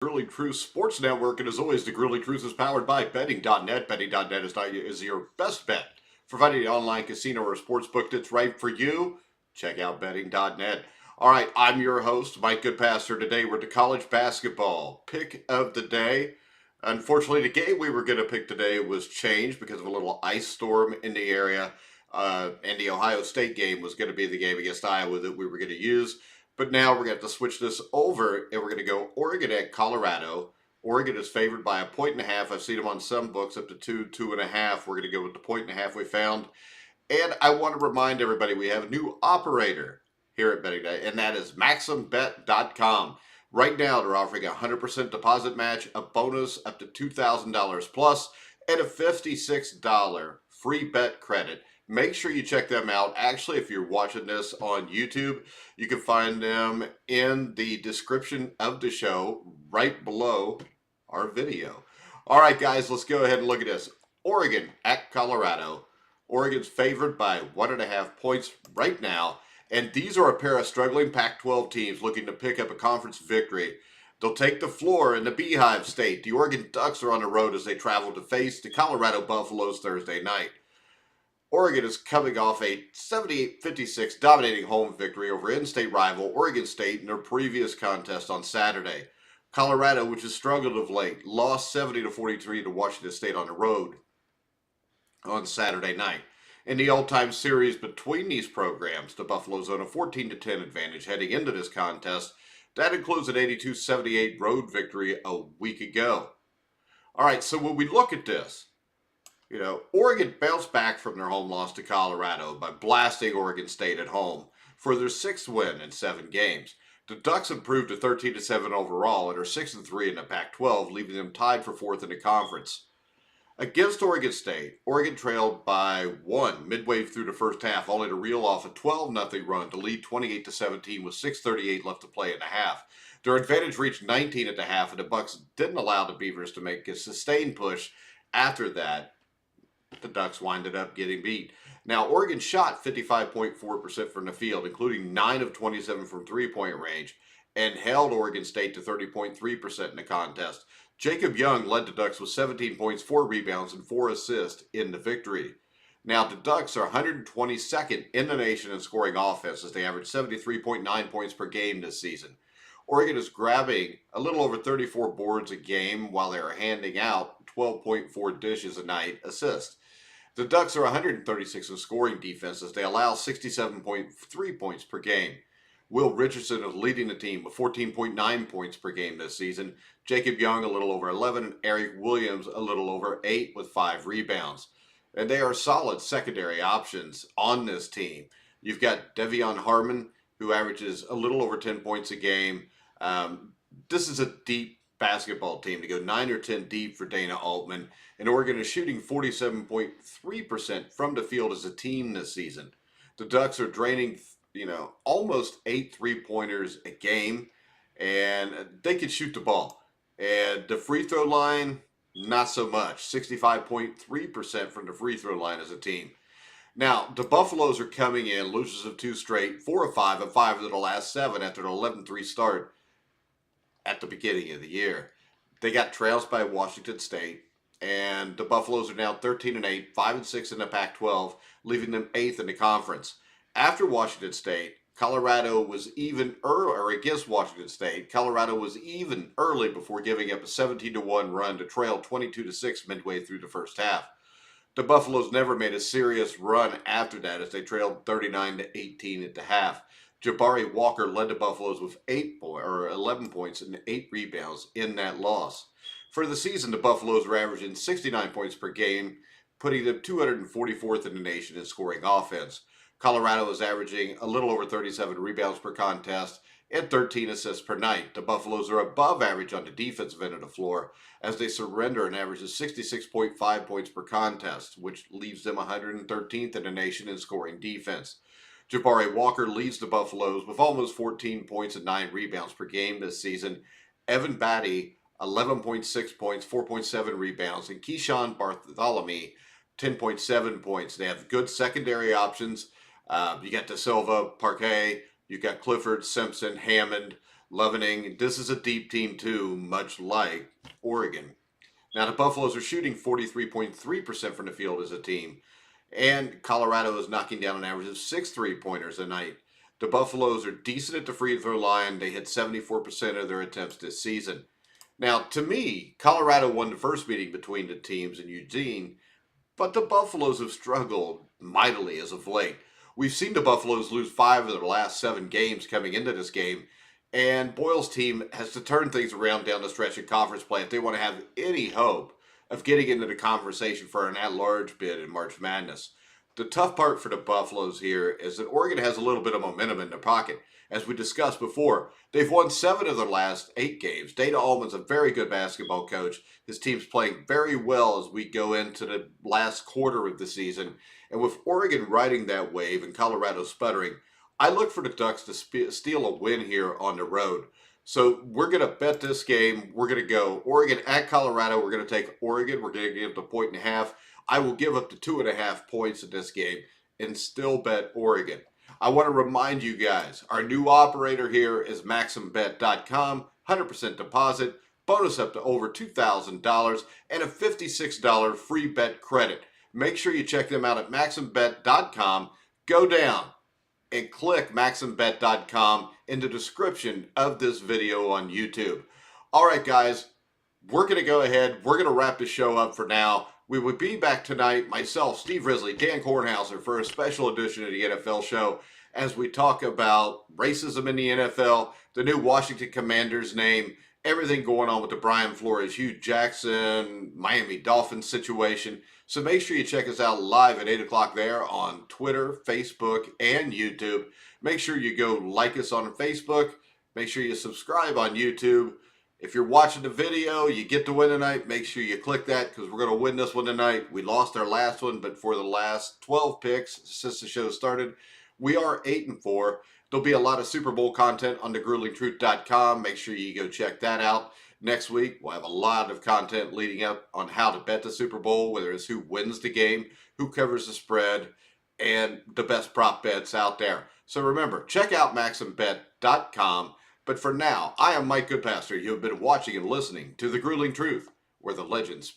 Grueling Truth Sports Network, and as always, the Grueling Truth is powered by betting.net. Betting.net is your best bet for finding an online casino or sports book that's right for you. Check out betting.net. All right, I'm your host, Mike Goodpaster. Today we're at the college basketball pick of the day. Unfortunately, the game we were going to pick today was changed because of a little ice storm in the area. And the Ohio State game was going to be the game against Iowa that we were going to use. But now we're going to have to switch this over, and we're going to go Oregon at Colorado. Oregon is favored by 1.5. I've seen them on some books up to 2.5. We're going to go with the 1.5 we found. And I want to remind everybody we have a new operator here at Betting Day, and that is MaximBet.com. Right now, they're offering a 100% deposit match, a bonus up to $2,000 plus, and a $56 free bet credit. Make sure you check them out. Actually, if you're watching this on YouTube, you can find them in the description of the show right below our video. All right, guys, let's go ahead and look at this. Oregon at Colorado. Oregon's favored by 1.5 points right now. And these are a pair of struggling Pac-12 teams looking to pick up a conference victory. They'll take the floor in the Beehive State. The Oregon Ducks are on the road as they travel to face the Colorado Buffaloes Thursday night. Oregon is coming off a 78-56 dominating home victory over in-state rival Oregon State in their previous contest on Saturday. Colorado, which has struggled of late, lost 70-43 to Washington State on the road on Saturday night. In the all-time series between these programs, the Buffaloes own a 14-10 advantage heading into this contest. That includes an 82-78 road victory a week ago. All right, so when we look at this, Oregon bounced back from their home loss to Colorado by blasting Oregon State at home for their 6th win in 7 games. The Ducks improved to 13-7 overall and are 6-3 in the Pac-12, leaving them tied for 4th in the conference. Against Oregon State, Oregon trailed by 1 midway through the first half, only to reel off a 12-0 run to lead 28-17 with 6:38 left to play in the half. Their advantage reached 19 at the half, and the Bucks didn't allow the Beavers to make a sustained push after that. The Ducks winded up getting beat. Now, Oregon shot 55.4% from the field, including 9 of 27 from three-point range, and held Oregon State to 30.3% in the contest. Jacob Young led the Ducks with 17 points, 4 rebounds, and 4 assists in the victory. Now, the Ducks are 122nd in the nation in scoring offense as they average 73.9 points per game this season. Oregon is grabbing a little over 34 boards a game while they are handing out 12.4 dishes a night assist. The Ducks are 136 in scoring defense as they allow 67.3 points per game. Will Richardson is leading the team with 14.9 points per game this season. Jacob Young a little over 11, and Eric Williams a little over 8 with 5 rebounds. And they are solid secondary options on this team. You've got Devion Harmon, who averages a little over 10 points a game. This is a deep basketball team to go 9 or 10 deep for Dana Altman. And Oregon is shooting 47.3% from the field as a team this season. The Ducks are draining almost 8 3-pointers a game, and they can shoot the ball. And the free throw line, not so much. 65.3% from the free throw line as a team. Now, the Buffaloes are coming in, losers of 2 straight, 4 of 5, and 5 of the last 7 after an 11-3 start at the beginning of the year. They got trounced by Washington State, and the Buffaloes are now 13-8, 5-6 in the Pac-12, leaving them 8th in the conference. After Washington State, Colorado was even early, or against Washington State, Colorado was even early before giving up a 17-1 run to trail 22-6 midway through the first half. The Buffaloes never made a serious run after that as they trailed 39-18 at the half. Jabari Walker led the Buffaloes with 11 points and 8 rebounds in that loss. For the season, the Buffaloes were averaging 69 points per game, putting them 244th in the nation in scoring offense. Colorado is averaging a little over 37 rebounds per contest and 13 assists per night. The Buffaloes are above average on the defensive end of the floor as they surrender an average of 66.5 points per contest, which leaves them 113th in the nation in scoring defense. Jabari Walker leads the Buffaloes with almost 14 points and 9 rebounds per game this season. Evan Batty, 11.6 points, 4.7 rebounds, and Keyshawn Bartholomew, 10.7 points. They have good secondary options. You got De Silva, Parquet, you got Clifford, Simpson, Hammond. Levening, this is a deep team too, much like Oregon. Now, the Buffaloes are shooting 43.3% from the field as a team, and Colorado is knocking down an average of 6 3-pointers a night. The Buffaloes are decent at the free throw line. They hit 74% of their attempts this season. Now, to me, Colorado won the first meeting between the teams in Eugene, but the Buffaloes have struggled mightily as of late. We've seen the Buffaloes lose 5 of their last 7 games coming into this game, and Boyle's team has to turn things around down the stretch in conference play if they want to have any hope of getting into the conversation for an at-large bid in March Madness. The tough part for the Buffaloes here is that Oregon has a little bit of momentum in their pocket. As we discussed before, they've won 7 of their last 8 games. Dana Altman's a very good basketball coach. His team's playing very well as we go into the last quarter of the season. And with Oregon riding that wave and Colorado sputtering, I look for the Ducks to steal a win here on the road. So we're going to bet this game. We're going to go Oregon at Colorado. We're going to take Oregon. We're going to give the 1.5. I will give up to 2.5 points in this game and still bet Oregon. I want to remind you guys, our new operator here is MaximBet.com. 100% deposit, bonus up to over $2,000, and a $56 free bet credit. Make sure you check them out at MaximBet.com. Go down and click MaximBet.com in the description of this video on YouTube. All right, guys, we're going to go ahead. We're going to wrap the show up for now. We will be back tonight, myself, Steve Risley, Dan Kornhauser, for a special edition of the NFL show as we talk about racism in the NFL, the new Washington Commanders name, everything going on with the Brian Flores, Hugh Jackson, Miami Dolphins situation. So make sure you check us out live at 8 o'clock there on Twitter, Facebook, and YouTube. Make sure you go like us on Facebook. Make sure you subscribe on YouTube. If you're watching the video, you get to win tonight, make sure you click that because we're going to win this one tonight. We lost our last one, but for the last 12 picks since the show started, we are 8-4. There'll be a lot of Super Bowl content on thegruelingtruth.com. Make sure you go check that out. Next week, we'll have a lot of content leading up on how to bet the Super Bowl, whether it's who wins the game, who covers the spread, and the best prop bets out there. So remember, check out MaximBet.com. But for now, I am Mike Goodpaster. You have been watching and listening to The Grueling Truth, where the legends